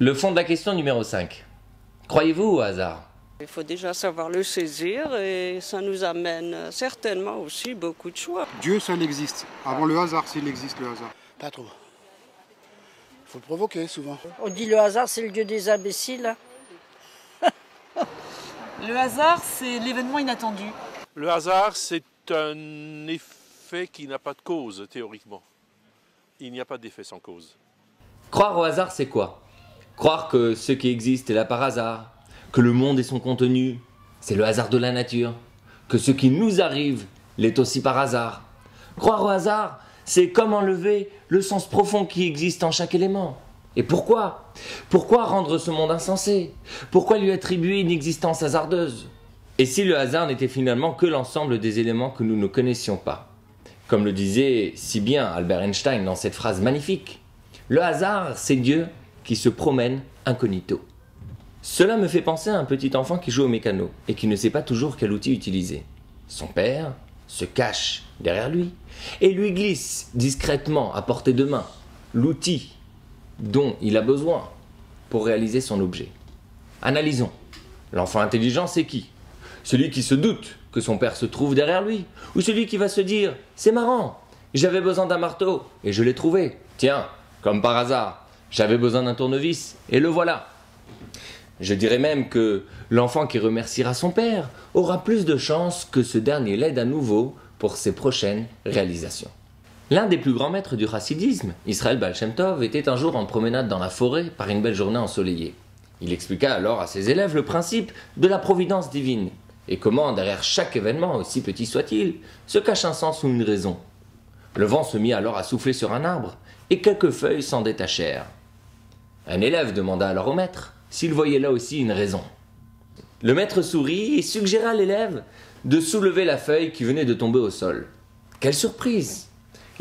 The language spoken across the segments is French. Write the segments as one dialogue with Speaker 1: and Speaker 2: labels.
Speaker 1: Le fond de la question numéro 5. Croyez-vous au hasard?
Speaker 2: Il faut déjà savoir le saisir et ça nous amène certainement aussi beaucoup de choix.
Speaker 3: Dieu seul existe. Avant le hasard, s'il existe le hasard.
Speaker 4: Pas trop. Faut le provoquer souvent.
Speaker 5: On dit le hasard, c'est le dieu des imbéciles.
Speaker 6: Le hasard, c'est l'événement inattendu.
Speaker 7: Le hasard, c'est un effet qui n'a pas de cause, théoriquement. Il n'y a pas d'effet sans cause.
Speaker 1: Croire au hasard, c'est quoi? Croire que ce qui existe est là par hasard, que le monde et son contenu, c'est le hasard de la nature, que ce qui nous arrive l'est aussi par hasard. Croire au hasard, c'est comme enlever le sens profond qui existe en chaque élément. Et pourquoi? Pourquoi rendre ce monde insensé? Pourquoi lui attribuer une existence hasardeuse? Et si le hasard n'était finalement que l'ensemble des éléments que nous ne connaissions pas? Comme le disait si bien Albert Einstein dans cette phrase magnifique, le hasard, c'est Dieu qui se promène incognito. Cela me fait penser à un petit enfant qui joue au mécano et qui ne sait pas toujours quel outil utiliser. Son père se cache derrière lui et lui glisse discrètement à portée de main l'outil dont il a besoin pour réaliser son objet. Analysons. L'enfant intelligent, c'est qui? Celui qui se doute que son père se trouve derrière lui, ou celui qui va se dire « C'est marrant, j'avais besoin d'un marteau et je l'ai trouvé. Tiens, comme par hasard, j'avais besoin d'un tournevis et le voilà. » Je dirais même que l'enfant qui remerciera son père aura plus de chances que ce dernier l'aide à nouveau pour ses prochaines réalisations. L'un des plus grands maîtres du chassidisme, Israël Baal Shem Tov, était un jour en promenade dans la forêt par une belle journée ensoleillée. Il expliqua alors à ses élèves le principe de la providence divine et comment, derrière chaque événement, aussi petit soit-il, se cache un sens ou une raison. Le vent se mit alors à souffler sur un arbre et quelques feuilles s'en détachèrent. Un élève demanda alors au maître s'il voyait là aussi une raison. Le maître sourit et suggéra à l'élève de soulever la feuille qui venait de tomber au sol. Quelle surprise!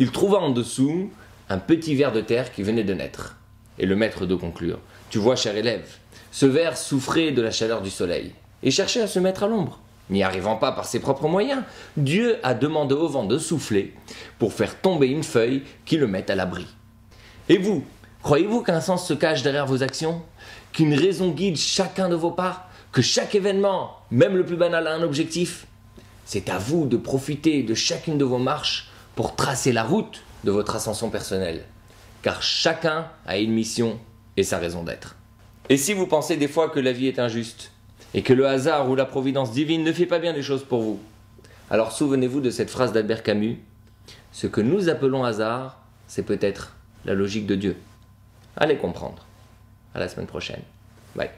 Speaker 1: Il trouva en dessous un petit ver de terre qui venait de naître. Et le maître de conclure: « Tu vois, cher élève, ce ver souffrait de la chaleur du soleil et cherchait à se mettre à l'ombre. N'y arrivant pas par ses propres moyens, Dieu a demandé au vent de souffler pour faire tomber une feuille qui le mette à l'abri. Et vous, croyez-vous qu'un sens se cache derrière vos actions? Qu'une raison guide chacun de vos pas? Que chaque événement, même le plus banal, a un objectif? C'est à vous de profiter de chacune de vos marches pour tracer la route de votre ascension personnelle. Car chacun a une mission et sa raison d'être. Et si vous pensez des fois que la vie est injuste, et que le hasard ou la providence divine ne fait pas bien les choses pour vous, alors souvenez-vous de cette phrase d'Albert Camus: « Ce que nous appelons hasard, c'est peut-être la logique de Dieu. » Allez comprendre. À la semaine prochaine. Bye.